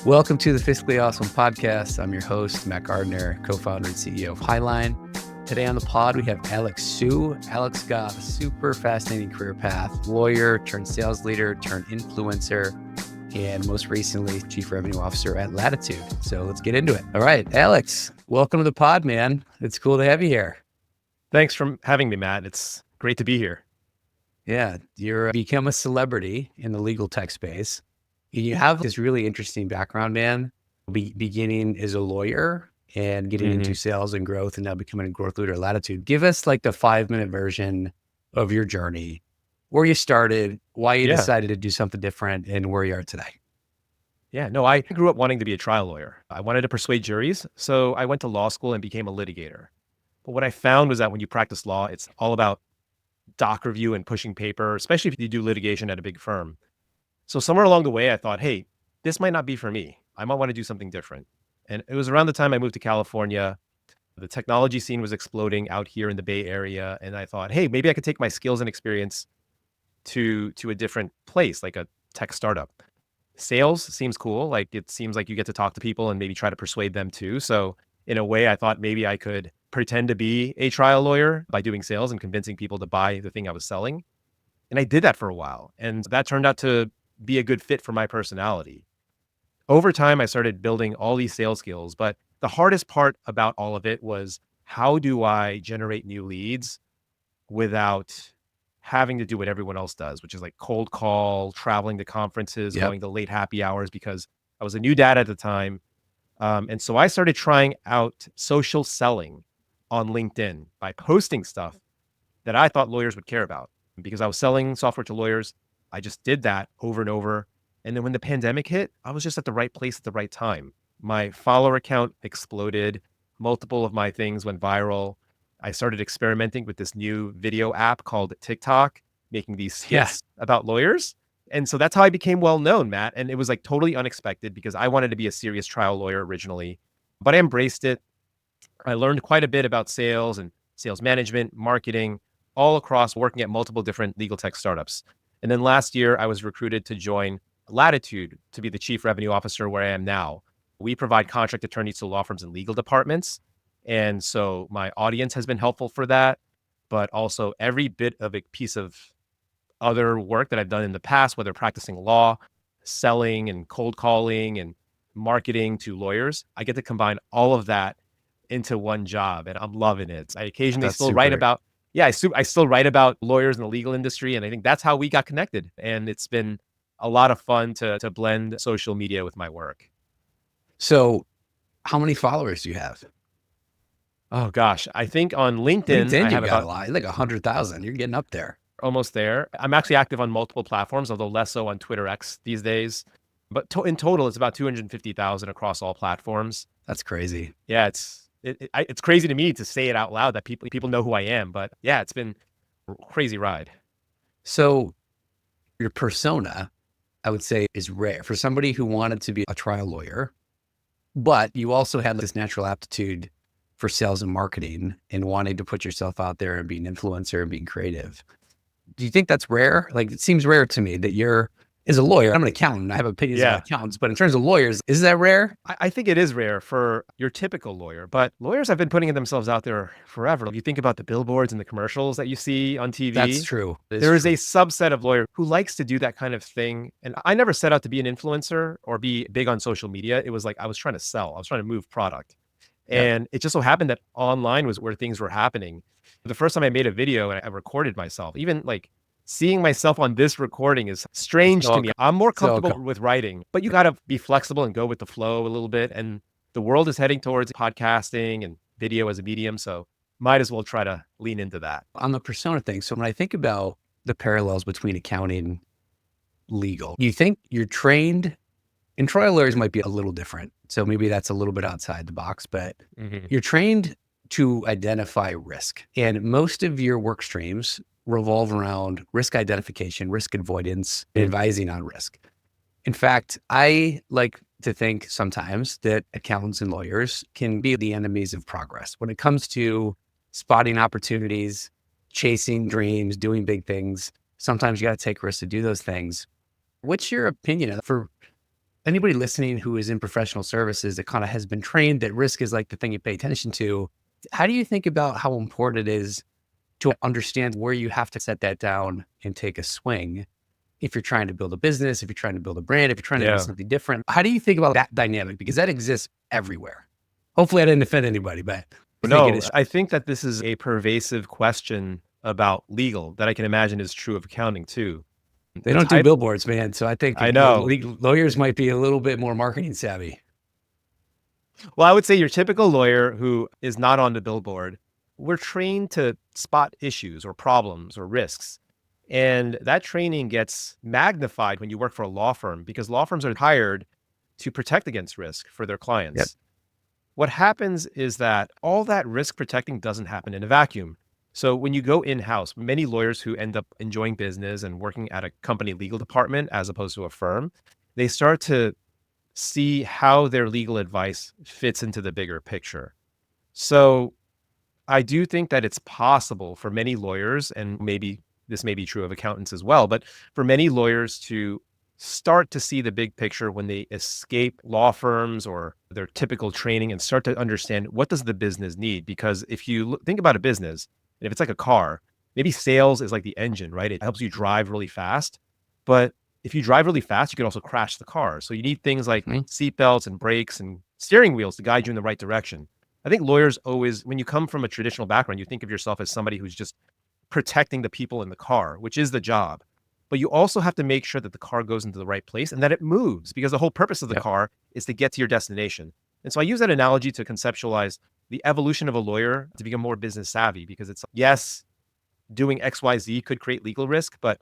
Welcome to the Fiscally Awesome podcast. I'm your host, Matt Gardner, co-founder and CEO of Hiline. Today on the pod, we have Alex Su. Alex got a super fascinating career path, lawyer turned sales leader, turned influencer, and most recently, chief revenue officer at Latitude. So let's get into it. All right, Alex, welcome to the pod, man. It's cool to have you here. Thanks for having me, Matt. It's great to be here. Yeah, you're become a celebrity in the legal tech space. You have this really interesting background, man, beginning as a lawyer and getting into sales and growth and now becoming a growth leader at Latitude. Give us like the 5-minute version of your journey, where you started, why you decided to do something different, and where you are today. I grew up wanting to be a trial lawyer. I wanted to persuade juries, so I went to law school and became a litigator. But what I found was that when you practice law, it's all about doc review and pushing paper, especially if you do litigation at a big firm. So somewhere along the way, I thought, hey, this might not be for me. I might want to do something different. And it was around the time I moved to California. The technology scene was exploding out here in the Bay Area. And I thought, hey, maybe I could take my skills and experience to a different place, like a tech startup. Sales seems cool. Like it seems like you get to talk to people and maybe try to persuade them too. So in a way, I thought maybe I could pretend to be a trial lawyer by doing sales and convincing people to buy the thing I was selling. And I did that for a while. And that turned out to be a good fit for my personality. Over time, I started building all these sales skills, but the hardest part about all of it was, how do I generate new leads without having to do what everyone else does, which is like cold call, traveling to conferences, going to late happy hours, because I was a new dad at the time. And so I started trying out social selling on LinkedIn by posting stuff that I thought lawyers would care about. Because I was selling software to lawyers, I just did that over and over. And then when the pandemic hit, I was just at the right place at the right time. My follower account exploded. Multiple of my things went viral. I started experimenting with this new video app called TikTok, making these skits about lawyers. And so that's how I became well known, Matt. And it was like totally unexpected because I wanted to be a serious trial lawyer originally, but I embraced it. I learned quite a bit about sales and sales management, marketing, all across working at multiple different legal tech startups. And then last year, I was recruited to join Latitude to be the chief revenue officer where I am now. We provide contract attorneys to law firms and legal departments. And so my audience has been helpful for that, but also every bit of a piece of other work that I've done in the past, whether practicing law, selling and cold calling and marketing to lawyers, I get to combine all of that into one job, and I'm loving it. I occasionally still write about, I still write about lawyers in the legal industry, and I think that's how we got connected. And it's been a lot of fun to blend social media with my work. So how many followers do you have? Oh gosh, I think on LinkedIn I have about a lot, like 100,000. You're getting up there. Almost there. I'm actually active on multiple platforms, although less so on Twitter X these days. But in total, it's about 250,000 across all platforms. That's crazy. Yeah, it's crazy to me to say it out loud that people know who I am. But yeah, it's been a crazy ride. So your persona, I would say, is rare for somebody who wanted to be a trial lawyer, but you also had this natural aptitude for sales and marketing and wanting to put yourself out there and be an influencer and being creative. Do you think that's rare? Like, it seems rare to me that you're, as a lawyer, I'm an accountant. I have opinions about accountants, but in terms of lawyers, is that rare? I think it is rare for your typical lawyer, but lawyers have been putting themselves out there forever. If you think about the billboards and the commercials that you see on TV. That's true. There is a subset of lawyer who likes to do that kind of thing. And I never set out to be an influencer or be big on social media. It was like I was trying to sell. I was trying to move product. And it just so happened that online was where things were happening. The first time I made a video and I recorded myself, even like seeing myself on this recording is strange to me. I'm more comfortable with writing, but you got to be flexible and go with the flow a little bit. And the world is heading towards podcasting and video as a medium. So might as well try to lean into that. On the persona thing. So when I think about the parallels between accounting and legal, you think you're trained, and trial lawyers might be a little different. So maybe that's a little bit outside the box, but you're trained to identify risk. And most of your work streams revolve around risk identification, risk avoidance, and advising on risk. In fact, I like to think sometimes that accountants and lawyers can be the enemies of progress when it comes to spotting opportunities, chasing dreams, doing big things. Sometimes you got to take risks to do those things. What's your opinion for anybody listening who is in professional services that kind of has been trained that risk is like the thing you pay attention to, how do you think about how important it is to understand where you have to set that down and take a swing? If you're trying to build a business, if you're trying to build a brand, if you're trying to do Yeah. something different, how do you think about that dynamic? Because that exists everywhere. Hopefully I didn't offend anybody, but I think it No, is. I think that this is a pervasive question about legal that I can imagine is true of accounting too. They The don't do type billboards, man. So I think I know. lawyers might be a little bit more marketing savvy. Well, I would say your typical lawyer who is not on the billboard, we're trained to spot issues or problems or risks. And that training gets magnified when you work for a law firm because law firms are hired to protect against risk for their Yep. clients. What happens is that all that risk protecting doesn't happen in a vacuum. So when you go in-house, many lawyers who end up enjoying business and working at a company legal department as opposed to a firm, they start to see how their legal advice fits into the bigger picture. So I do think that it's possible for many lawyers, and maybe this may be true of accountants as well, but for many lawyers to start to see the big picture when they escape law firms or their typical training and start to understand what does the business need? Because if you think about a business, and if it's like a car, maybe sales is like the engine, right? It helps you drive really fast. But if you drive really fast, you can also crash the car. So you need things like Mhm. seatbelts and brakes and steering wheels to guide you in the right direction. I think lawyers always, when you come from a traditional background, you think of yourself as somebody who's just protecting the people in the car, which is the job. But you also have to make sure that the car goes into the right place and that it moves because the whole purpose of the Yep. car is to get to your destination. And so I use that analogy to conceptualize the evolution of a lawyer to become more business savvy because it's yes, doing XYZ could create legal risk, but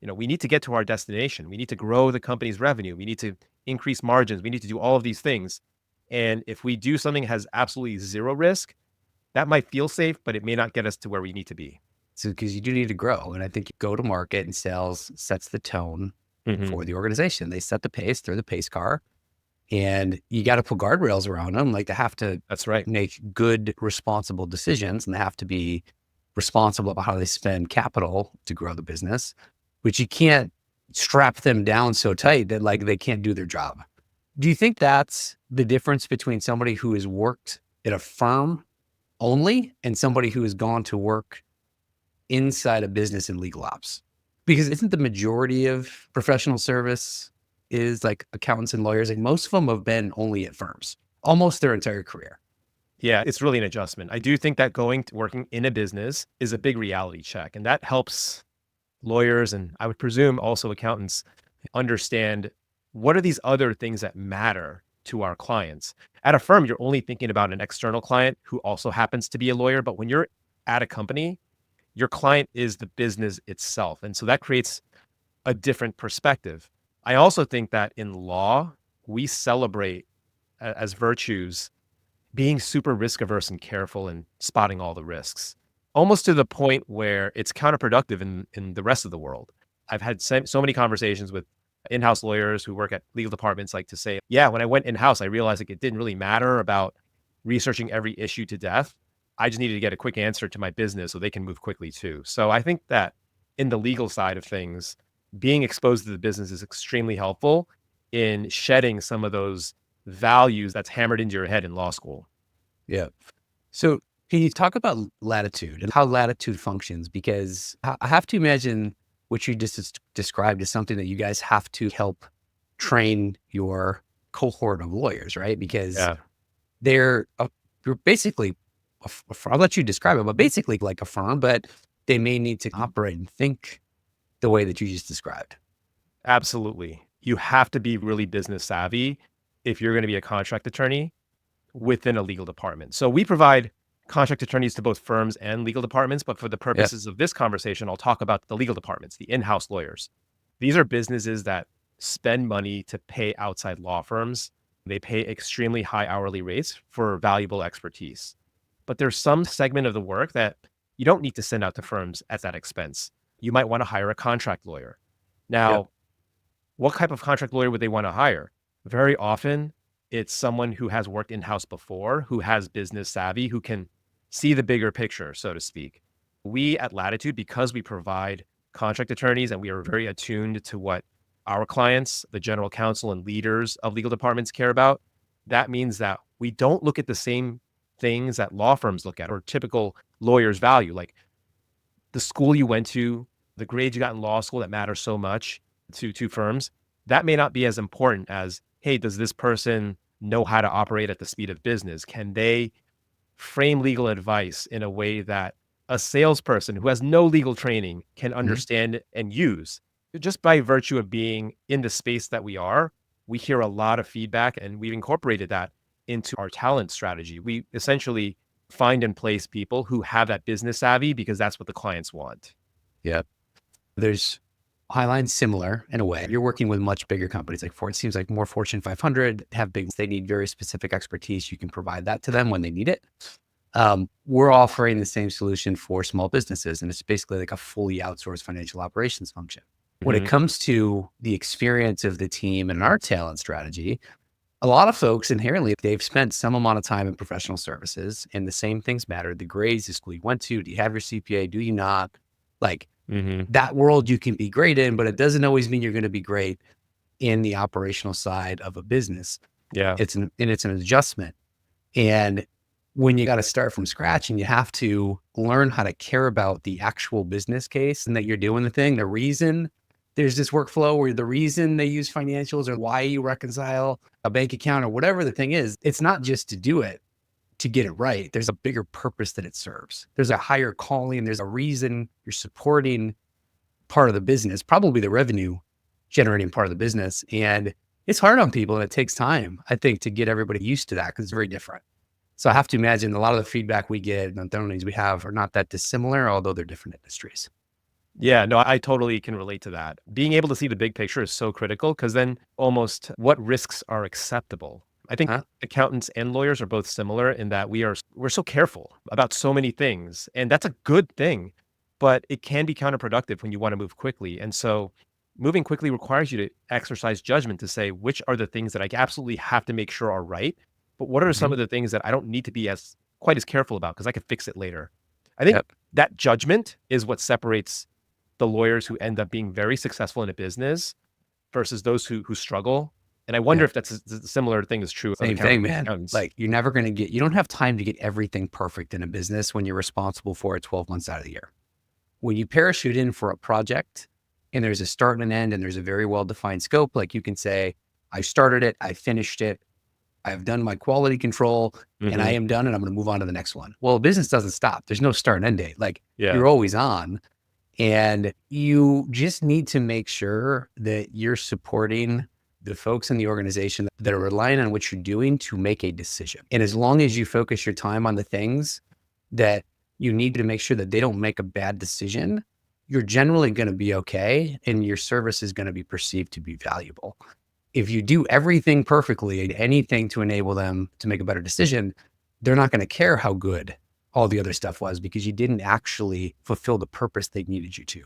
we need to get to our destination. We need to grow the company's revenue. We need to increase margins. We need to do all of these things. And if we do something that has absolutely zero risk, that might feel safe, but it may not get us to where we need to be. So, because you do need to grow. And I think go to market and sales sets the tone Mhm. for the organization. They set the pace, they're the pace car. And you got to put guardrails around them. Like they have to That's right. make good, responsible decisions and they have to be responsible about how they spend capital to grow the business, which you can't strap them down so tight that like they can't do their job. Do you think that's the difference between somebody who has worked at a firm only and somebody who has gone to work inside a business in legal ops? Because isn't the majority of professional service is like accountants and lawyers, and most of them have been only at firms almost their entire career. Yeah, it's really an adjustment. I do think that going to working in a business is a big reality check, and that helps lawyers and I would presume also accountants understand what are these other things that matter to our clients. At a firm, you're only thinking about an external client who also happens to be a lawyer, but when you're at a company, your client is the business itself. And so that creates a different perspective. I also think that in law, we celebrate as virtues being super risk averse and careful and spotting all the risks, almost to the point where it's counterproductive in the rest of the world. I've had so many conversations with in-house lawyers who work at legal departments like to say, yeah, when I went in-house, I realized like it didn't really matter about researching every issue to death. I just needed to get a quick answer to my business so they can move quickly too. So I think that in the legal side of things, being exposed to the business is extremely helpful in shedding some of those values that's hammered into your head in law school. Yeah. So can you talk about Latitude and how Latitude functions? Because I have to imagine what you just described as something that you guys have to help train your cohort of lawyers, right? Because Yeah. they're you're basically, I'll let you describe it, but basically like a firm, but they may need to operate and think the way that you just described. Absolutely. You have to be really business savvy if you're going to be a contract attorney within a legal department. So we provide contract attorneys to both firms and legal departments, but for the Yeah. purposes of this conversation, I'll talk about the legal departments, the in-house lawyers. These are businesses that spend money to pay outside law firms. They pay extremely high hourly rates for valuable expertise. But there's some segment of the work that you don't need to send out to firms at that expense. You might want to hire a contract lawyer. Yep. Now, what type of contract lawyer would they want to hire? Very often, it's someone who has worked in-house before, who has business savvy, who can see the bigger picture, so to speak. We at Latitude, because we provide contract attorneys and we are very attuned to what our clients, the general counsel and leaders of legal departments care about, that means that we don't look at the same things that law firms look at or typical lawyers value, like the school you went to, the grades you got in law school that matter so much to firms. That may not be as important as, hey, does this person know how to operate at the speed of business? Can they frame legal advice in a way that a salesperson who has no legal training can Mhm. understand and use? Just by virtue of being in the space that we are, we hear a lot of feedback and we've incorporated that into our talent strategy. We essentially find and place people who have that business savvy because that's what the clients want. Yeah. There's Highline's similar in a way. You're working with much bigger companies like Ford. It seems like more Fortune 500 have big, they need very specific expertise. You can provide that to them when they need it. We're offering the same solution for small businesses, and it's basically like a fully outsourced financial operations function. When it Mhm. comes to the experience of the team and our talent strategy, a lot of folks inherently, they've spent some amount of time in professional services and the same things matter. The grades, the school you went to, do you have your CPA? Do you not? Like Mhm. that world you can be great in, but it doesn't always mean you're going to be great in the operational side of a business. Yeah. It's an adjustment. And when you got to start from scratch and you have to learn how to care about the actual business case and that you're doing the thing, the reason there's this workflow or the reason they use financials or why you reconcile a bank account or whatever the thing is, it's not just to do it to get it right. There's a bigger purpose that it serves. There's a higher calling. There's a reason you're supporting part of the business, probably the revenue generating part of the business. And it's hard on people and it takes time, I think, to get everybody used to that because it's very different. So I have to imagine a lot of the feedback we get and the learnings we have are not that dissimilar, although they're different industries. Yeah, no, I totally can relate to that. Being able to see the big picture is so critical because then almost what risks are acceptable. I think Huh? accountants and lawyers are both similar in that we're so careful about so many things, and that's a good thing, but it can be counterproductive when you want to move quickly. And so moving quickly requires you to exercise judgment to say which are the things that I absolutely have to make sure are right, but what are some Hmm. of the things that I don't need to be as quite as careful about because I can fix it later. I think Yep. that judgment is what separates the lawyers who end up being very successful in a business versus those who struggle. And I wonder Yep. if that's a similar thing is true of Same thing, accountants. man. Accountants. Like you're never going to get, you don't have time to get everything perfect in a business when you're responsible for it 12 months out of the year. When you parachute in for a project and there's a start and an end and there's a very well-defined scope, like you can say, I started it, I finished it, I've done my quality control and I Mhm. am done and I'm going to move on to the next one. Well, business doesn't stop. There's no start and end date. Like Yeah. you're always on. And you just need to make sure that you're supporting the folks in the organization that are relying on what you're doing to make a decision. And as long as you focus your time on the things that you need to make sure that they don't make a bad decision, you're generally going to be okay. And your service is going to be perceived to be valuable. If you do everything perfectly and anything to enable them to make a better decision, they're not going to care how good all the other stuff was because you didn't actually fulfill the purpose they needed you to.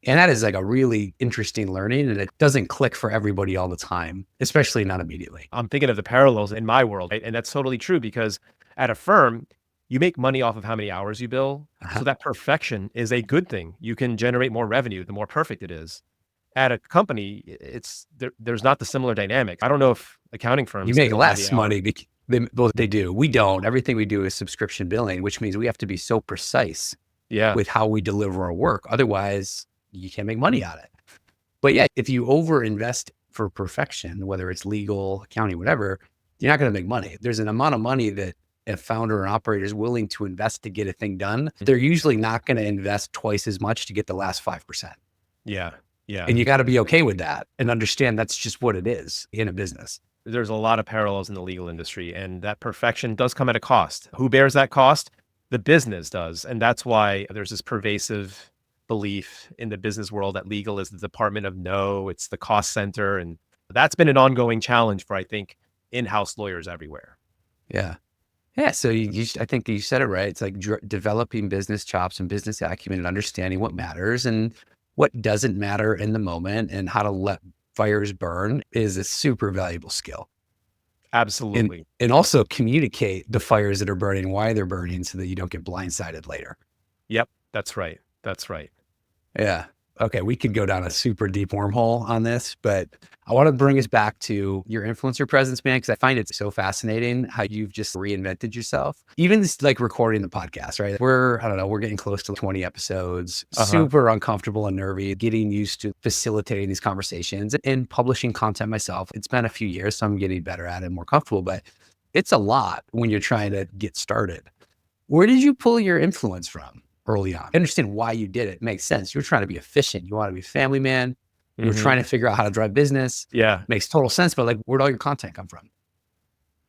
And that is like a really interesting learning. And it doesn't click for everybody all the time, especially not immediately. I'm thinking of the parallels in my world, right? And that's totally true because at a firm, you make money off of how many hours you bill. Uh-huh. So that perfection is a good thing. You can generate more revenue the more perfect it is. At a company, there's not the similar dynamic. I don't know if accounting You firms make bill by the less hour. money. Well, they do. We don't. Everything we do is subscription billing, which means we have to be so precise Yeah. with how we deliver our work. Otherwise, you can't make money on it. But yeah, if you overinvest for perfection, whether it's legal, accounting, whatever, you're not going to make money. There's an amount of money that a founder or operator is willing to invest to get a thing done. They're usually not going to invest twice as much to get the last 5%. Yeah. Yeah. And you got to be okay with that and understand that's just what it is in a business. There's a lot of parallels in the legal industry, and that perfection does come at a cost. Who bears that cost? The business does. And that's why there's this pervasive belief in the business world that legal is the department of no, it's the cost center. And that's been an ongoing challenge for, I think, in-house lawyers everywhere. Yeah. Yeah. So I think you said it right. It's like developing business chops and business acumen and understanding what matters and what doesn't matter in the moment and how to let fires burn is a super valuable skill. And Absolutely. and also communicate the fires that are burning, why they're burning so that you don't get blindsided later. Yep. That's right. That's right. Yeah. Okay, we could go down a super deep wormhole on this, but I want to bring us back to your influencer presence, man, because I find it so fascinating how you've just reinvented yourself. Even just like recording the podcast, right? I don't know, we're getting close to 20 episodes, Uh-huh. super uncomfortable and nervy, getting used to facilitating these conversations and publishing content myself. It's been a few years, so I'm getting better at it, more comfortable, but it's a lot when you're trying to get started. Where did you pull your influence from early on? I understand why you did it. It makes sense. You're trying to be efficient. You want to be a family man. You're Mhm. trying to figure out how to drive business. Yeah. Makes total sense. But like, where'd all your content come from?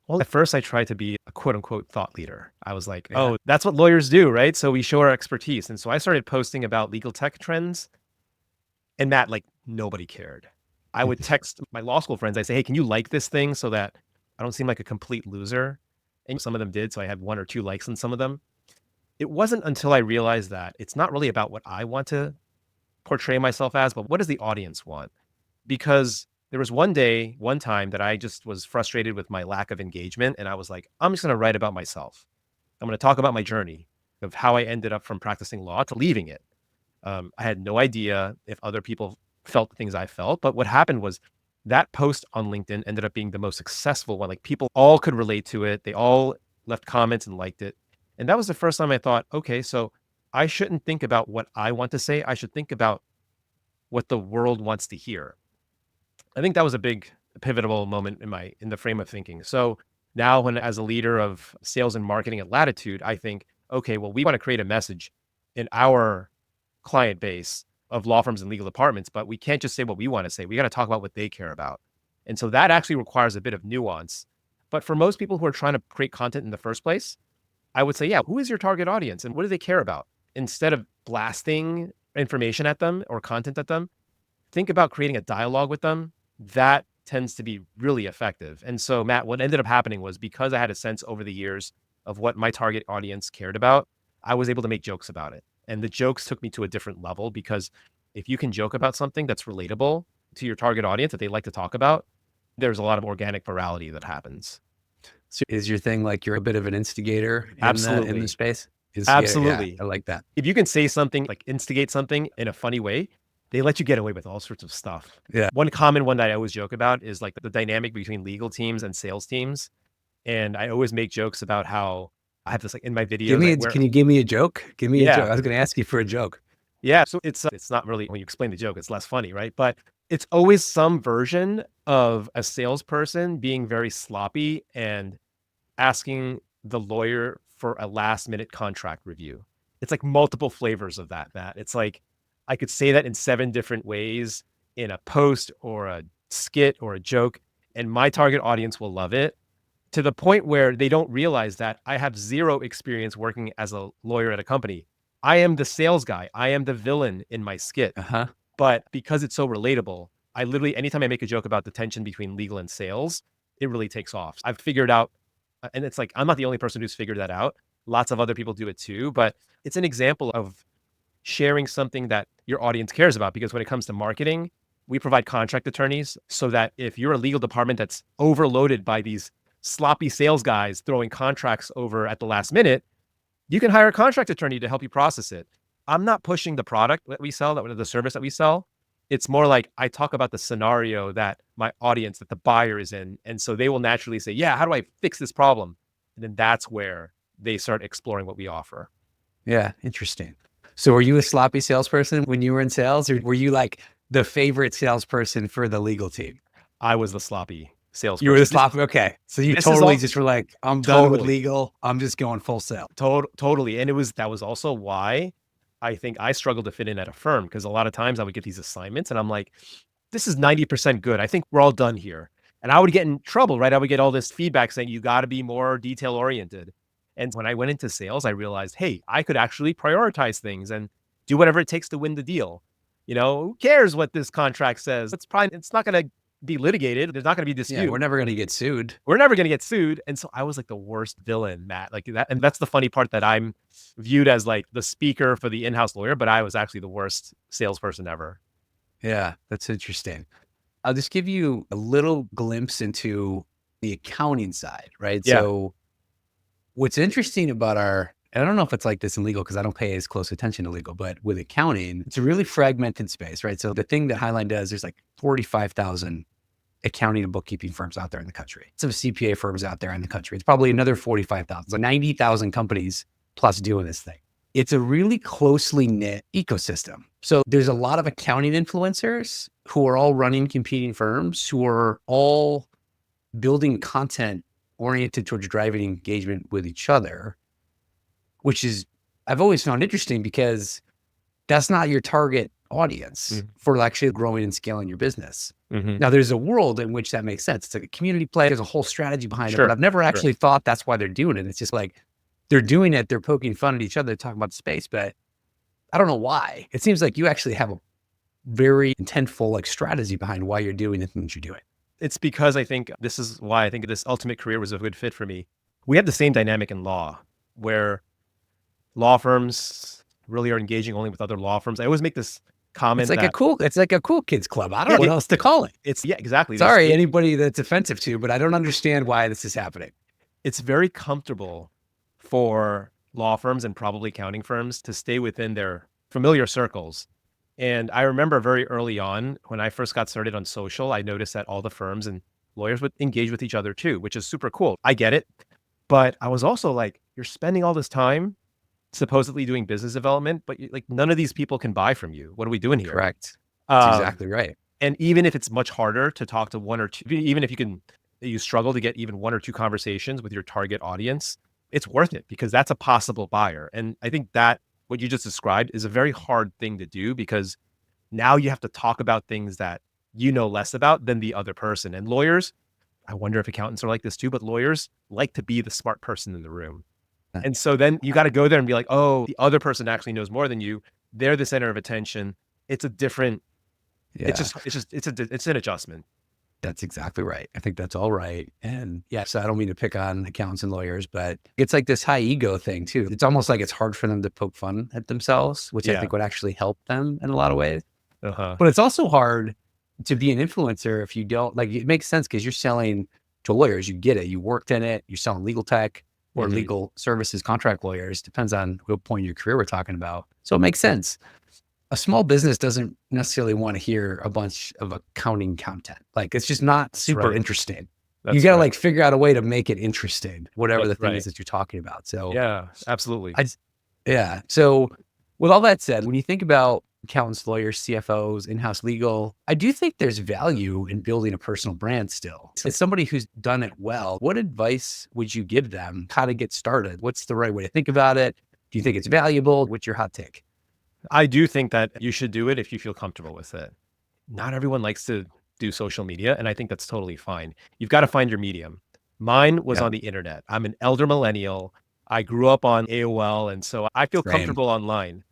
Well, at first I tried to be a quote unquote thought leader. I was like, Yeah. oh, that's what lawyers do, right? So we show our expertise. And so I started posting about legal tech trends, and Matt, like nobody cared. I would text my law school friends. I say, hey, can you like this thing so that I don't seem like a complete loser? And some of them did. So I had 1 or 2 likes on some of them. It wasn't until I realized that it's not really about what I want to portray myself as, but what does the audience want? Because there was one time that I just was frustrated with my lack of engagement. And I was like, I'm just going to write about myself. I'm going to talk about my journey of how I ended up from practicing law to leaving it. I had no idea if other people felt the things I felt. But what happened was that post on LinkedIn ended up being the most successful one. Like people all could relate to it. They all left comments and liked it. And that was the first time I thought, okay, so I shouldn't think about what I want to say. I should think about what the world wants to hear. I think that was a big pivotal moment in the frame of thinking. So now when as a leader of sales and marketing at Latitude, I think, okay, well, we want to create a message in our client base of law firms and legal departments, but we can't just say what we want to say. We got to talk about what they care about. And so that actually requires a bit of nuance. But for most people who are trying to create content in the first place, I would say, yeah, who is your target audience and what do they care about? Instead of blasting information at them or content at them, think about creating a dialogue with them. That tends to be really effective. And so, Matt, what ended up happening was because I had a sense over the years of what my target audience cared about, I was able to make jokes about it. And the jokes took me to a different level because if you can joke about something that's relatable to your target audience that they like to talk about, there's a lot of organic virality that happens. So is your thing like you're a bit of an instigator in the Absolutely. space? Instigator. Yeah, Absolutely. I like that. If you can say something like instigate something in a funny way, they let you get away with all sorts of stuff. Yeah. One common one that I always joke about is like the dynamic between legal teams and sales teams. And I always make jokes about how I have this like in my videos, Can you give me a joke? Give me a joke. yeah, I was going to ask you for a joke. yeah. So it's not really when you explain the joke, it's less funny, right? But it's always some version of a salesperson being very sloppy and asking the lawyer for a last minute contract review. It's like multiple flavors of that, Matt. It's like I could say that in 7 different ways in a post or a skit or a joke, and my target audience will love it to the point where they don't realize that I have 0 experience working as a lawyer at a company. I am the sales guy. I am the villain in my skit. Uh-huh. But because it's so relatable, I literally, anytime I make a joke about the tension between legal and sales, it really takes off. I've figured out, and it's like, I'm not the only person who's figured that out. Lots of other people do it too, but it's an example of sharing something that your audience cares about. Because when it comes to marketing, we provide contract attorneys so that if you're a legal department that's overloaded by these sloppy sales guys throwing contracts over at the last minute, you can hire a contract attorney to help you process it. I'm not pushing the product that we sell, that the service that we sell. It's more like I talk about the scenario that my audience, that the buyer is in. And so they will naturally say, yeah, how do I fix this problem? And then that's where they start exploring what we offer. Yeah. Interesting. So were you a sloppy salesperson when you were in sales, or were you like the favorite salesperson for the legal team? I was the sloppy You were the salesperson. sloppy. Okay. So you This is totally all just were like, I'm done with totally, legal. I'm just going full sale. totally. And that was also why I think I struggled to fit in at a firm because a lot of times I would get these assignments and I'm like, this is 90% good. I think we're all done here. And I would get in trouble, right? I would get all this feedback saying, you got to be more detail oriented. And when I went into sales, I realized, hey, I could actually prioritize things and do whatever it takes to win the deal. Who cares what this contract says? It's not going to be litigated. There's not going to be Yeah. dispute. We're never going to get sued. We're never going to get sued. And so I was like the worst villain, Matt, like that. And that's the funny part that I'm viewed as like the speaker for the in-house lawyer, but I was actually the worst salesperson ever. Yeah. That's interesting. I'll just give you a little glimpse into the accounting side, right? Yeah. So what's interesting about our and I don't know if it's like this in legal because I don't pay as close attention to legal, but with accounting, it's a really fragmented space, right? So the thing that Hiline does, there's like 45,000 accounting and bookkeeping firms out there in the country. Some CPA firms out there in the country. It's probably another 45,000, so 90,000 companies plus doing this thing. It's a really closely knit ecosystem. So there's a lot of accounting influencers who are all running competing firms who are all building content oriented towards driving engagement with each other, which is, I've always found interesting because that's not your target audience for actually growing and scaling your business. Now, there's a world in which that makes sense. It's like a community play. There's a whole strategy behind it, but I've never actually thought that's why they're doing it. It's just like they're doing it. They're poking fun at each other, talking about the space, but I don't know why. It seems like you actually have a very intentful like strategy behind why you're doing the things you're doing. It's because I think this is why I think this ultimate career was a good fit for me. We have the same dynamic in law where law firms really are engaging only with other law firms. I always make this comment it's like a cool kids club. I don't know what else to call it. Exactly. Sorry, anybody that's offensive to, but I don't understand why this is happening. It's very comfortable for law firms and probably accounting firms to stay within their familiar circles. And I remember very early on when I first got started on social, I noticed that all the firms and lawyers would engage with each other too, which is super cool. I get it. But I was also like, you're spending all this time supposedly doing business development, but like none of these people can buy from you. What are we doing here? Correct. That's exactly right. And even if it's much harder to talk to one or two, even if you struggle to get even one or two conversations with your target audience, it's worth it because that's a possible buyer. And I think that what you just described is a very hard thing to do because now you have to talk about things that you know less about than the other person. And lawyers, I wonder if accountants are like this too, but lawyers like to be the smart person in the room. And so then you got to go there and be like, oh, the other person actually knows more than you. They're the center of attention. It's a different, it's an adjustment. That's exactly right. I think that's all right. And yes, I don't mean to pick on accountants and lawyers, but it's like this high ego thing too. It's almost like it's hard for them to poke fun at themselves, which I think would actually help them in a lot of ways. But it's also hard to be an influencer if you don't, like, it makes sense because you're selling to lawyers. You get it. You worked in it. You're selling legal tech or legal services, contract lawyers, depends on what point in your career we're talking about. So it makes sense. A small business doesn't necessarily want to hear a bunch of accounting content. Like, it's just not super interesting. You got to like figure out a way to make it interesting, whatever the thing is that you're talking about. So yeah, absolutely. So with all that said, when you think about accountants, lawyers, CFOs, in-house legal, I do think there's value in building a personal brand still. As somebody who's done it well, what advice would you give them how to get started? What's the right way to think about it? Do you think it's valuable? What's your hot take? I do think that you should do it if you feel comfortable with it. Not everyone likes to do social media, and I think that's totally fine. You've got to find your medium. Mine was on the internet. I'm an elder millennial. I grew up on AOL, and so I feel comfortable online.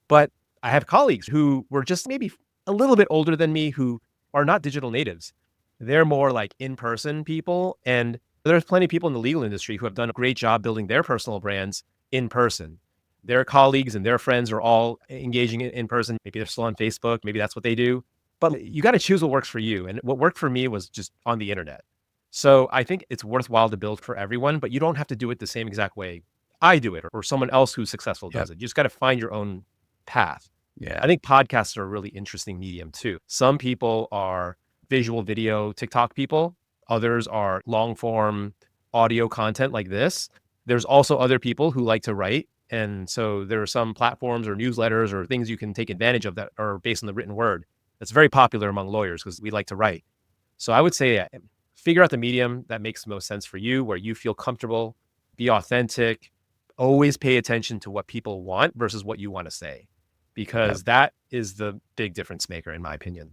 But I have colleagues who were just maybe a little bit older than me who are not digital natives. They're more like in-person people. And there's plenty of people in the legal industry who have done a great job building their personal brands in person. Their colleagues and their friends are all engaging in person. Maybe they're still on Facebook. Maybe that's what they do. But you got to choose what works for you. And what worked for me was just on the internet. So I think it's worthwhile to build for everyone, but you don't have to do it the same exact way I do it or someone else who's successful does it. You just got to find your own path. I think podcasts are a really interesting medium too. Some people are visual video TikTok people. Others are long form audio content like this. There's also other people who like to write. And so there are some platforms or newsletters or things you can take advantage of that are based on the written word. That's very popular among lawyers because we like to write. So I would say figure out the medium that makes the most sense for you, where you feel comfortable, be authentic, always pay attention to what people want versus what you want to say, because that is the big difference maker, in my opinion.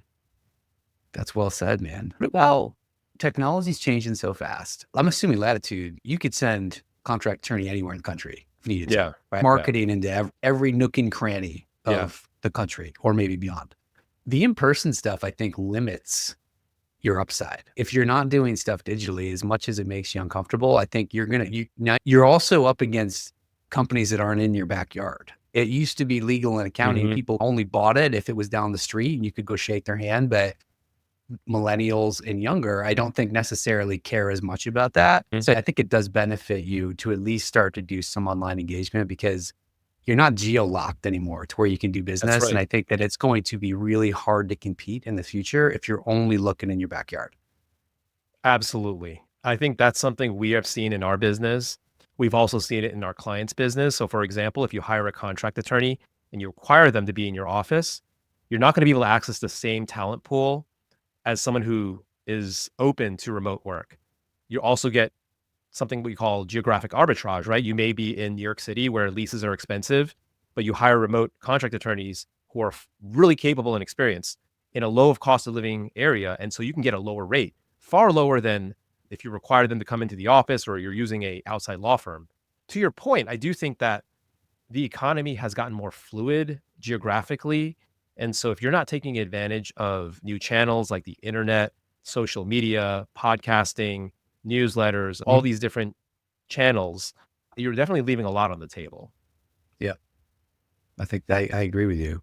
That's well said, man. Well, technology's changing so fast. I'm assuming Latitude, you could send contract attorney anywhere in the country if needed to, right? Marketing into every nook and cranny of the country or maybe beyond. The in-person stuff, I think, limits your upside. If you're not doing stuff digitally, as much as it makes you uncomfortable, I think you're also up against companies that aren't in your backyard. It used to be legal and accounting. People only bought it if it was down the street and you could go shake their hand. But millennials and younger, I don't think necessarily care as much about that. Mm. So I think it does benefit you to at least start to do some online engagement because you're not geo-locked anymore to where you can do That's business. And right. I think that it's going to be really hard to compete in the future if you're only looking in your backyard. Absolutely. I think that's something we have seen in our business. We've also seen it in our clients' business. So, for example, if you hire a contract attorney and you require them to be in your office, you're not going to be able to access the same talent pool as someone who is open to remote work. You also get something we call geographic arbitrage, right? You may be in New York City where leases are expensive, but you hire remote contract attorneys who are really capable and experienced in a low of cost of living area. And so you can get a lower rate, far lower than if you require them to come into the office or you're using a outside law firm. To your point, I do think that the economy has gotten more fluid geographically. And so if you're not taking advantage of new channels like the internet, social media, podcasting, newsletters, all Mhm. these different channels, you're definitely leaving a lot on the table. Yeah, I think I agree with you.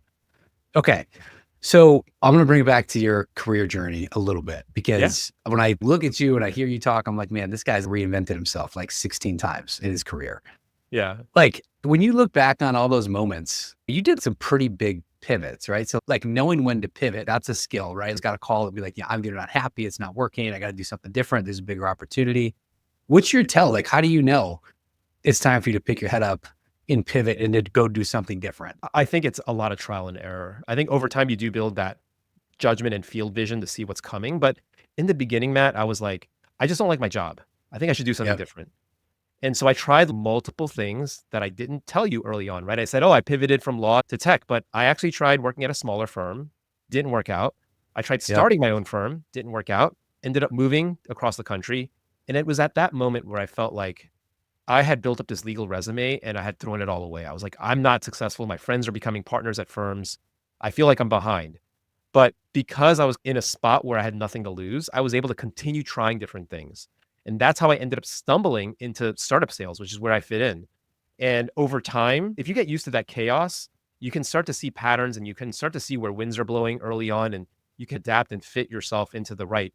Okay. So I'm going to bring it back to your career journey a little bit Yeah. because when I look at you and I hear you talk, I'm like, man, this guy's reinvented himself like 16 times in his career. Yeah. Like when you look back on all those moments, you did some pretty big pivots, right? So like knowing when to pivot, that's a skill, right? It's got to call and be like, yeah, I'm either not happy, it's not working, I got to do something different. There's a bigger opportunity. What's your tell? Like, how do you know it's time for you to pick your head up and pivot and to go do something different? I think it's a lot of trial and error. I think over time you do build that judgment and field vision to see what's coming. But in the beginning, Matt, I was like, I just don't like my job. I think I should do something Yep. different. And so I tried multiple things that I didn't tell you early on, right? I said, oh, I pivoted from law to tech, but I actually tried working at a smaller firm, didn't work out. I tried Yep. starting my own firm, didn't work out, ended up moving across the country. And it was at that moment where I felt like I had built up this legal resume and I had thrown it all away. I was like, I'm not successful. My friends are becoming partners at firms. I feel like I'm behind. But because I was in a spot where I had nothing to lose, I was able to continue trying different things. And that's how I ended up stumbling into startup sales, which is where I fit in. And over time, if you get used to that chaos, you can start to see patterns and you can start to see where winds are blowing early on and you can adapt and fit yourself into the right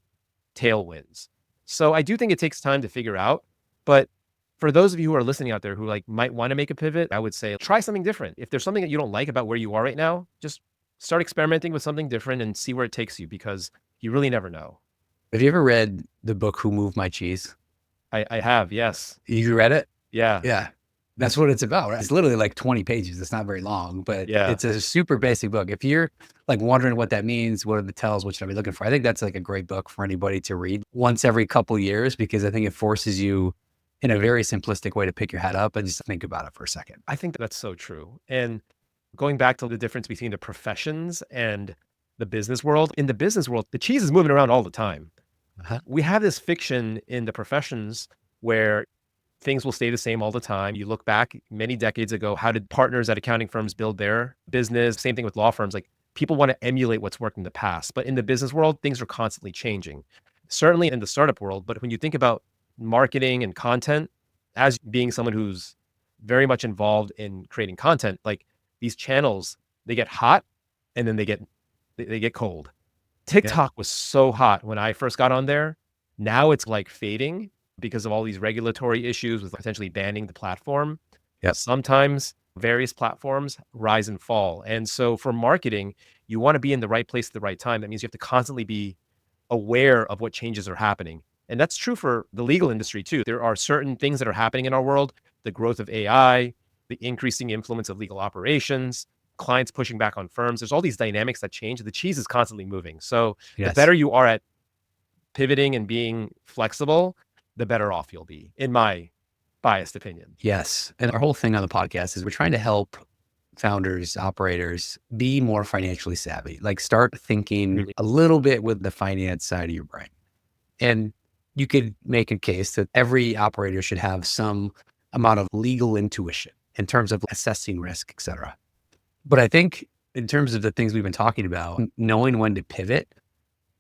tailwinds. So I do think it takes time to figure out, but for those of you who are listening out there who like might want to make a pivot, I would say try something different. If there's something that you don't like about where you are right now, just start experimenting with something different and see where it takes you because you really never know. Have you ever read the book Who Moved My Cheese? I have, yes. You read it? Yeah. Yeah. That's what it's about, right? It's literally like 20 pages. It's not very long, but Yeah. it's a super basic book. If you're like wondering what that means, what are the tells, what should I be looking for? I think that's like a great book for anybody to read once every couple years because I think it forces you in a very simplistic way to pick your head up and just think about it for a second. I think that's so true. And going back to the difference between the professions and the business world, in the business world, the cheese is moving around all the time. Uh-huh. We have this fiction in the professions where things will stay the same all the time. You look back many decades ago, how did partners at accounting firms build their business? Same thing with law firms. Like people want to emulate what's worked in the past. But in the business world, things are constantly changing. Certainly in the startup world. But when you think about marketing and content, as being someone who's very much involved in creating content, like these channels, they get hot and then they get cold. Yeah. TikTok was so hot when I first got on there. Now it's like fading because of all these regulatory issues with potentially banning the platform. Yep. Sometimes various platforms rise and fall. And so for marketing, you want to be in the right place at the right time. That means you have to constantly be aware of what changes are happening. And that's true for the legal industry too. There are certain things that are happening in our world, the growth of AI, the increasing influence of legal operations, clients pushing back on firms. There's all these dynamics that change. The cheese is constantly moving. So the Yes. better you are at pivoting and being flexible, the better off you'll be, in my biased opinion. Yes. And our whole thing on the podcast is we're trying to help founders, operators be more financially savvy, like start thinking Mhm. a little bit with the finance side of your brain. And you could make a case that every operator should have some amount of legal intuition in terms of assessing risk, et cetera. But I think in terms of the things we've been talking about, knowing when to pivot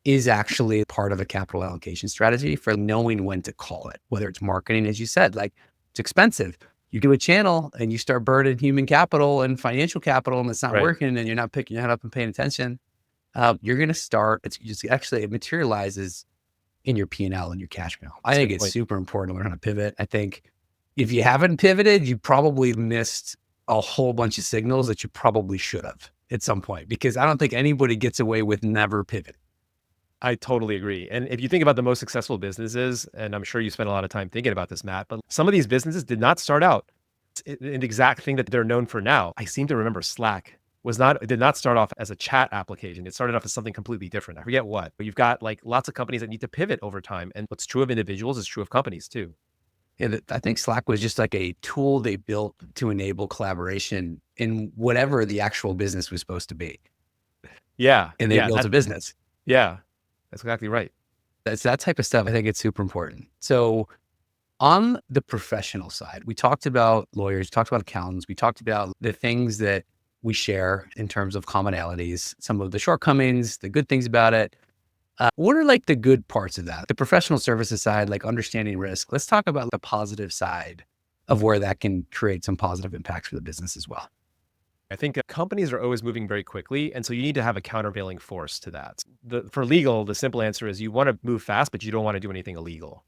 is actually part of a capital allocation strategy for knowing when to call it, whether it's marketing, as you said, like it's expensive. You do a channel and you start burning human capital and financial capital and it's not Right. working and you're not picking your head up and paying attention. you're going to start, it's just actually, it materializes in your P&L and your cash flow. I That's a think good it's point. super important to learn how to pivot. I think if you haven't pivoted, you probably missed a whole bunch of signals that you probably should have at some point, because I don't think anybody gets away with never pivoting. I totally agree. And if you think about the most successful businesses, and I'm sure you spent a lot of time thinking about this, Matt, but some of these businesses did not start out in the exact thing that they're known for now. I seem to remember Slack did not start off as a chat application. It started off as something completely different. I forget what, but you've got like lots of companies that need to pivot over time. And what's true of individuals is true of companies too. And I think Slack was just like a tool they built to enable collaboration in whatever the actual business was supposed to be. Yeah. And they Yeah. built a business. Yeah. That's exactly right. That's that type of stuff. I think it's super important. So on the professional side, we talked about lawyers, talked about accountants, we talked about the things that we share in terms of commonalities, some of the shortcomings, the good things about it. What are like the good parts of that? The professional services side, like understanding risk. Let's talk about the positive side of where that can create some positive impacts for the business as well. I think companies are always moving very quickly. And so you need to have a countervailing force to that. For legal, the simple answer is you want to move fast, but you don't want to do anything illegal.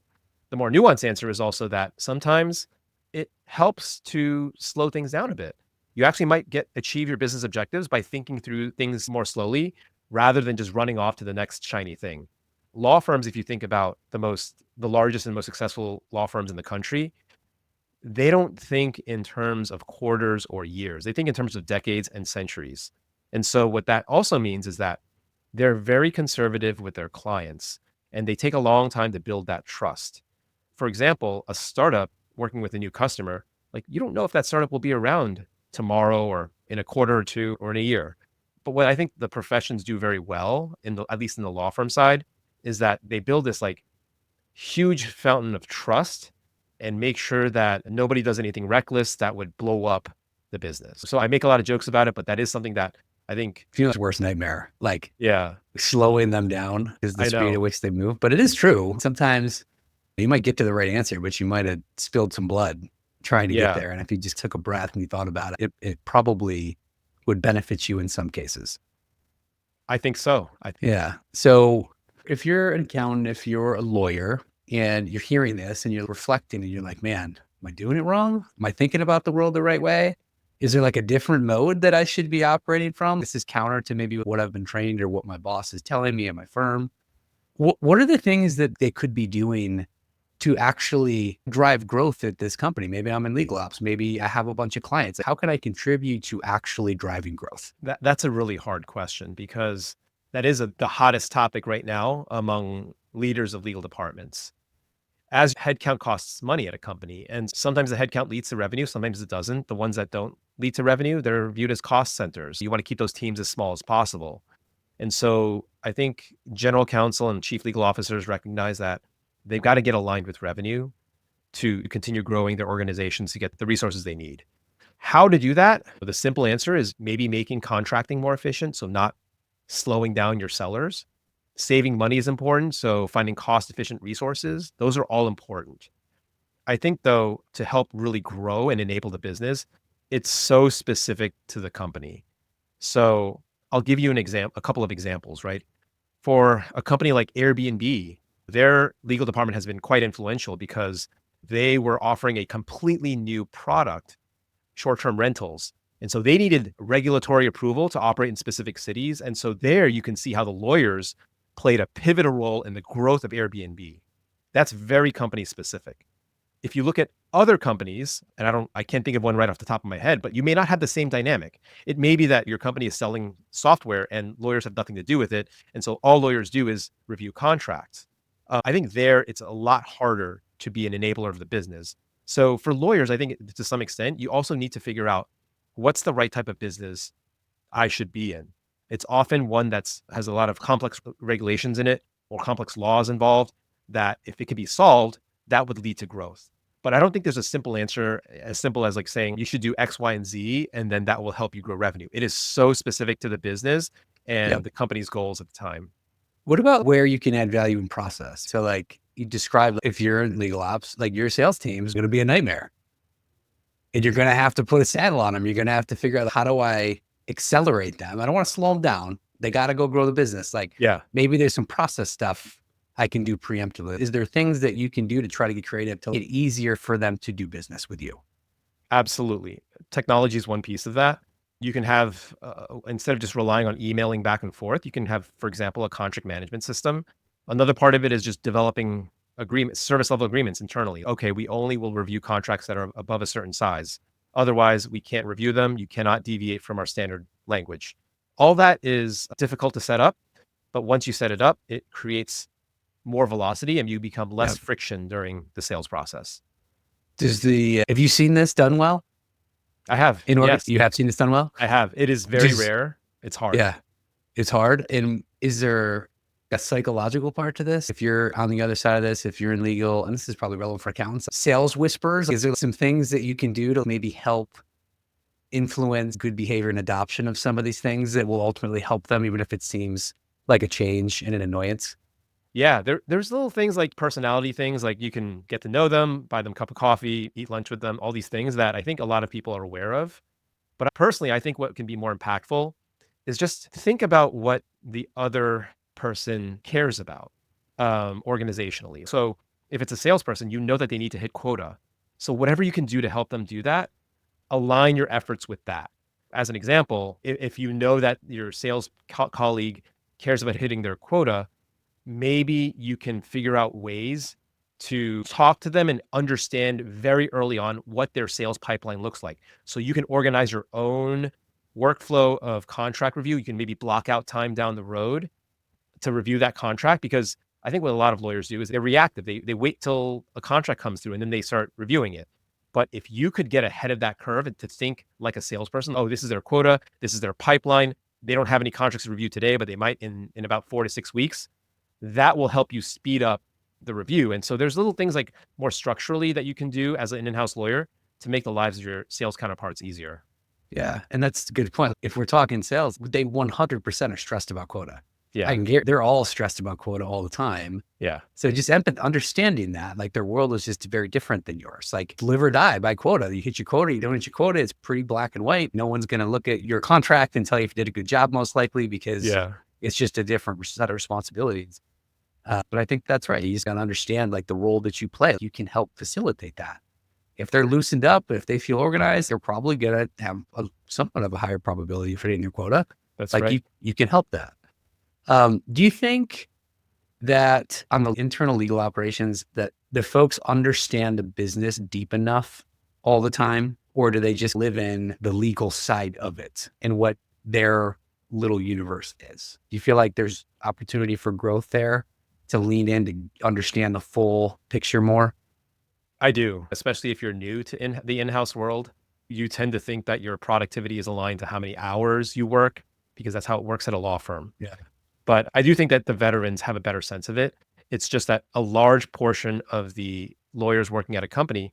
The more nuanced answer is also that sometimes it helps to slow things down a bit. You actually might achieve your business objectives by thinking through things more slowly rather than just running off to the next shiny thing. Law firms, if you think about the largest and most successful law firms in the country, they don't think in terms of quarters or years. They think in terms of decades and centuries. And so what that also means is that they're very conservative with their clients and they take a long time to build that trust. For example, a startup working with a new customer, like you don't know if that startup will be around tomorrow or in a quarter or two or in a year. But what I think the professions do very well at least in the law firm side is that they build this like huge fountain of trust and make sure that nobody does anything reckless that would blow up the business. So I make a lot of jokes about it, but that is something that I think, Feels worst nightmare, like yeah, slowing them down is the I speed at know. which they move. But it is true. Sometimes you might get to the right answer, but you might have spilled some blood trying to get Yeah, there. And if you just took a breath and you thought about it, it probably would benefit you in some cases. I think so. Yeah. So if you're an accountant, if you're a lawyer and you're hearing this and you're reflecting and you're like, man, am I doing it wrong? Am I thinking about the world the right way? Is there like a different mode that I should be operating from? This is counter to maybe what I've been trained or what my boss is telling me at my firm. What are the things that they could be doing to actually drive growth at this company? Maybe I'm in legal ops. Maybe I have a bunch of clients. How can I contribute to actually driving growth? that's a really hard question because that is the hottest topic right now among leaders of legal departments. As headcount costs money at a company, and sometimes the headcount leads to revenue, sometimes it doesn't. The ones that don't lead to revenue, they're viewed as cost centers. You want to keep those teams as small as possible. And so I think general counsel and chief legal officers recognize that they've got to get aligned with revenue to continue growing their organizations to get the resources they need. How to do that? The simple answer is maybe making contracting more efficient. So not slowing down your sellers. Saving money is important. So finding cost efficient resources, those are all important. I think though, to help really grow and enable the business, it's so specific to the company. So I'll give you a couple of examples, right? For a company like Airbnb, their legal department has been quite influential because they were offering a completely new product, short-term rentals. And so they needed regulatory approval to operate in specific cities. And so there you can see how the lawyers played a pivotal role in the growth of Airbnb. That's very company specific. If you look at other companies, and I can't think of one right off the top of my head, but you may not have the same dynamic. It may be that your company is selling software and lawyers have nothing to do with it. And so all lawyers do is review contracts. I think there it's a lot harder to be an enabler of the business. So for lawyers, I think to some extent, you also need to figure out what's the right type of business I should be in. It's often one has a lot of complex regulations in it or complex laws involved that if it could be solved, that would lead to growth. But I don't think there's a simple answer as simple as like saying you should do X, Y, and Z, and then that will help you grow revenue. It is so specific to the business and Yep. the company's goals at the time. What about where you can add value in process? So like you described, if you're in legal ops, like your sales team is going to be a nightmare and you're going to have to put a saddle on them. You're going to have to figure out, how do I accelerate them? I don't want to slow them down, They got to go grow the business. Like Yeah, maybe there's some process stuff I can do preemptively. Is there things that you can do to try to get creative to make it easier for them to do business with you? absolutely. Technology is one piece of that. You can have, instead of just relying on emailing back and forth, you can have, for example, a contract management system. Another part of it is just developing agreements, service level agreements internally. Okay, we only will review contracts that are above a certain size. Otherwise, we can't review them. You cannot deviate from our standard language. All that is difficult to set up, but once you set it up, it creates more velocity and you become Yeah. less friction during the sales process. Have you seen this done well? I have, yes, You have seen this done well? I have. It is very Just, rare. It's hard. yeah, it's hard. And is there a psychological part to this? If you're on the other side of this, if you're in legal, and this is probably relevant for accountants, sales whispers, is there some things that you can do to maybe help influence good behavior and adoption of some of these things that will ultimately help them, even if it seems like a change and an annoyance? Yeah, there's little things like personality things, like you can get to know them, buy them a cup of coffee, eat lunch with them, all these things that I think a lot of people are aware of. But personally, I think what can be more impactful is just think about what the other person cares about organizationally. So if it's a salesperson, you know that they need to hit quota. So whatever you can do to help them do that, align your efforts with that. As an example, if you know that your sales colleague cares about hitting their quota, maybe you can figure out ways to talk to them and understand very early on what their sales pipeline looks like. So you can organize your own workflow of contract review. You can maybe block out time down the road to review that contract because I think what a lot of lawyers do is they're reactive. They wait till a contract comes through and then they start reviewing it. But if you could get ahead of that curve and to think like a salesperson, oh, this is their quota, this is their pipeline. They don't have any contracts to review today, but they might in about 4 to 6 weeks. That will help you speed up the review. And so there's little things like more structurally that you can do as an in-house lawyer to make the lives of your sales counterparts easier. Yeah. And that's a good point. If we're talking sales, they 100% are stressed about quota. I Yeah. can get, they're all stressed about quota all the time. Yeah. So just understanding that, like their world is just very different than yours. Like live or die by quota. You hit your quota, you don't hit your quota. It's pretty black and white. No one's going to look at your contract and tell you if you did a good job, most likely, because Yeah. it's just a different set of responsibilities. But I think that's right. You just got to understand like the role that you play. You can help facilitate that. If they're loosened up, if they feel organized, they're probably going to have somewhat of a higher probability of hitting your quota. That's Like right. you can help that. Do you think that on the internal legal operations that the folks understand the business deep enough all the time, or do they just live in the legal side of it and what their little universe is? Do you feel like there's opportunity for growth there to lean in to understand the full picture more? I do, especially if you're new to the in-house world. You tend to think that your productivity is aligned to how many hours you work because that's how it works at a law firm. Yeah. But I do think that the veterans have a better sense of it. It's just that a large portion of the lawyers working at a company,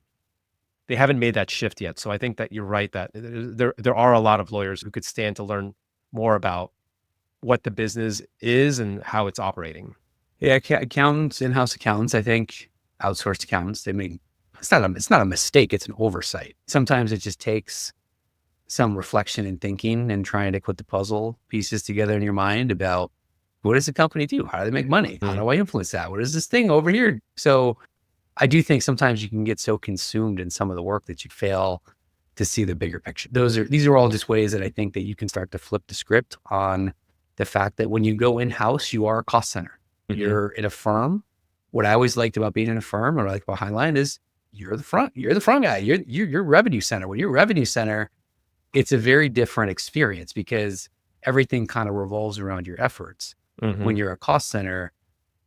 they haven't made that shift yet. So I think that you're right that there are a lot of lawyers who could stand to learn more about what the business is and how it's operating. Yeah. Accountants, in-house accountants, I think outsourced accountants, it's not a mistake. It's an oversight. Sometimes it just takes some reflection and thinking and trying to put the puzzle pieces together in your mind about what does the company do? How do they make money? How Mhm. do I influence that? What is this thing over here? So I do think sometimes you can get so consumed in some of the work that you fail to see the bigger picture. These are all just ways that I think that you can start to flip the script on the fact that when you go in-house, you are a cost center. Mhm. You're in a firm. What I always liked about being in a firm, or what I like about Hiline, is you're the front guy. You're revenue center. When you're revenue center, it's a very different experience because everything kind of revolves around your efforts. When Mhm. you're a cost center,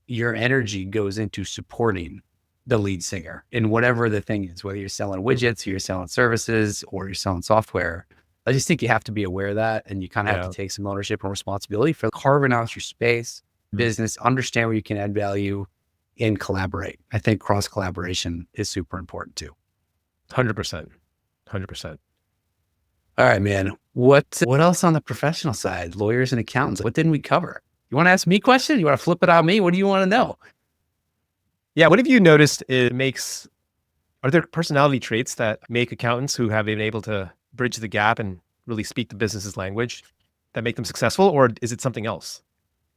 your energy goes into supporting the lead singer in whatever the thing is, whether you're selling widgets, or you're selling services, or you're selling software. I just think you have to be aware of that, and you kind of have to Yeah. take some ownership and responsibility for carving out your space, business, understand where you can add value, and collaborate. I think cross collaboration is super important too. 100%. 100%. All right, man. What else on the professional side? Lawyers and accountants. What didn't we cover? You want to ask me a question? You want to flip it on me? What do you want to know? Yeah, what have you noticed are there personality traits that make accountants who have been able to bridge the gap and really speak the business's language? that make them successful, or is it something else?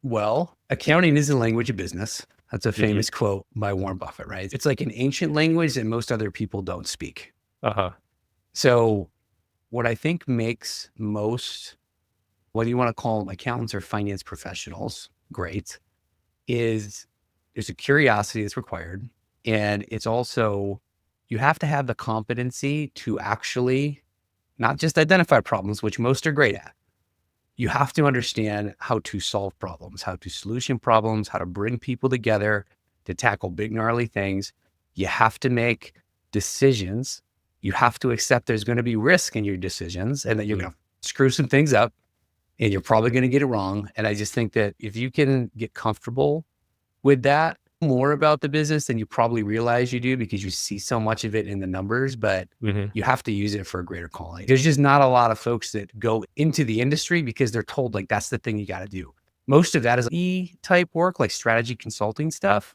Well, accounting is a language of business. That's a famous quote by Warren Buffett, right? It's like an ancient language that most other people don't speak. Uh-huh. So what I think makes most, whether you want to call them accountants or finance professionals, great, is there's a curiosity that's required. And it's also, you have to have the competency to actually not just identify problems, which most are great at. You have to understand how to solve problems, how to solution problems, how to bring people together to tackle big, gnarly things. You have to make decisions. You have to accept there's going to be risk in your decisions and that you're going to screw some things up and you're probably going to get it wrong. And I just think that if you can get comfortable with that, more about the business than you probably realize you do because you see so much of it in the numbers, but you have to use it for a greater calling. There's just not a lot of folks that go into the industry because they're told like, that's the thing you got to do. Most of that is E-type work, like strategy consulting stuff.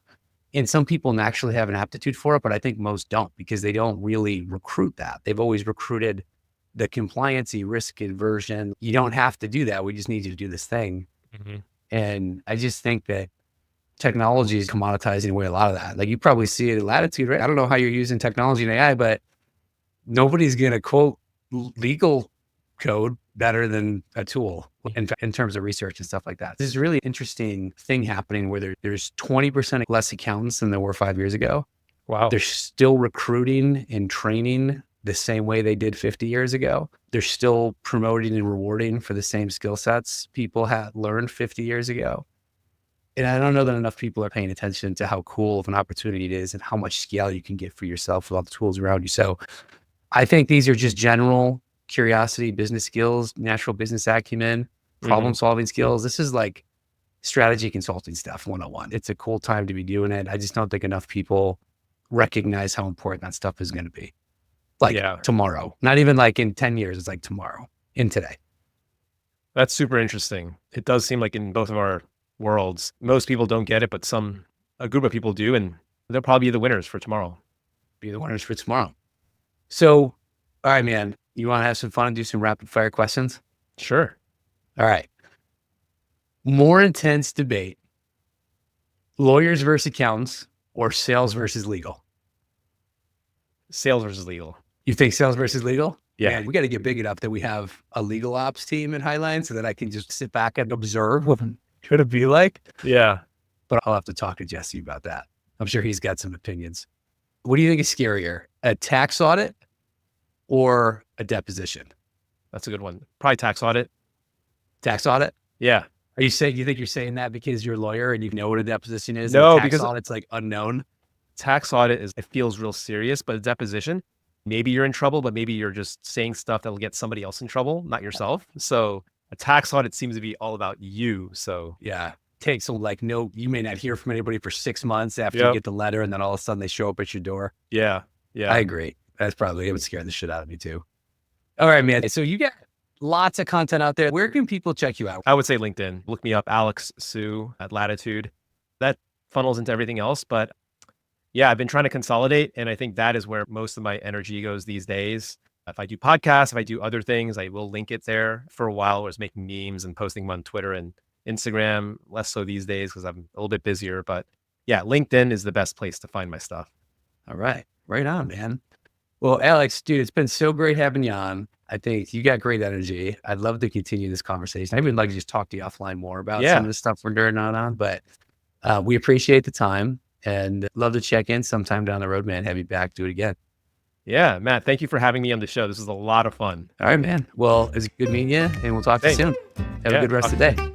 And some people naturally have an aptitude for it, but I think most don't because they don't really recruit that. They've always recruited the compliancy risk aversion. You don't have to do that. We just need you to do this thing. And I just think that technology is commoditizing away a lot of that. Like you probably see it at Latitude, right? I don't know how you're using technology and AI, but nobody's going to quote legal code better than a tool in terms of research and stuff like that. This is a really interesting thing happening where there's 20% less accountants than there were 5 years ago. Wow. They're still recruiting and training the same way they did 50 years ago. They're still promoting and rewarding for the same skill sets people had learned 50 years ago. And I don't know that enough people are paying attention to how cool of an opportunity it is and how much scale you can get for yourself with all the tools around you. So I think these are just general curiosity, business skills, natural business acumen, problem solving skills. This is like strategy consulting stuff 101. It's a cool time to be doing it. I just don't think enough people recognize how important that stuff is going to be. Like tomorrow, not even like in 10 years. It's like tomorrow, in today. That's super interesting. It does seem like in both of our worlds, most people don't get it, but a group of people do, and they'll probably be the winners for tomorrow. Be the winners for tomorrow. So, all right, man, you want to have some fun and do some rapid fire questions? Sure. All right. More intense debate, lawyers versus accountants or sales versus legal? Sales versus legal. You think sales versus legal? Yeah. Man, we got to get big enough that we have a legal ops team at Hiline so that I can just sit back and observe what could it be like? Yeah. But I'll have to talk to Jesse about that. I'm sure he's got some opinions. What do you think is scarier, a tax audit or a deposition? That's a good one. Probably tax audit. Tax audit? Yeah. Are you saying, you think you're saying that because you're a lawyer and you know what a deposition is? No, and because audit's like unknown. Tax audit it feels real serious, but a deposition, maybe you're in trouble, but maybe you're just saying stuff that'll get somebody else in trouble, not yourself. So a tax audit seems to be all about you. So yeah. So like, no, you may not hear from anybody for 6 months after you get the letter and then all of a sudden they show up at your door. Yeah. Yeah. I agree. That's probably, it would scare the shit out of me too. All right, man. So you got lots of content out there. Where can people check you out? I would say LinkedIn. Look me up, Alex Sue at Latitude. That funnels into everything else. But yeah, I've been trying to consolidate. And I think that is where most of my energy goes these days. If I do podcasts, if I do other things, I will link it there. For a while, I was making memes and posting them on Twitter and Instagram, less so these days because I'm a little bit busier. But yeah, LinkedIn is the best place to find my stuff. All right. Right on, man. Well, Alex, dude, it's been so great having you on. I think you got great energy. I'd love to continue this conversation. I would like to just talk to you offline more about some of the stuff we're doing on, but we appreciate the time and love to check in sometime down the road, man. Have you back, do it again. Yeah, Matt, thank you for having me on the show. This was a lot of fun. All right, man. Well, it's good meeting you and we'll talk to you soon. Have a good rest of the day.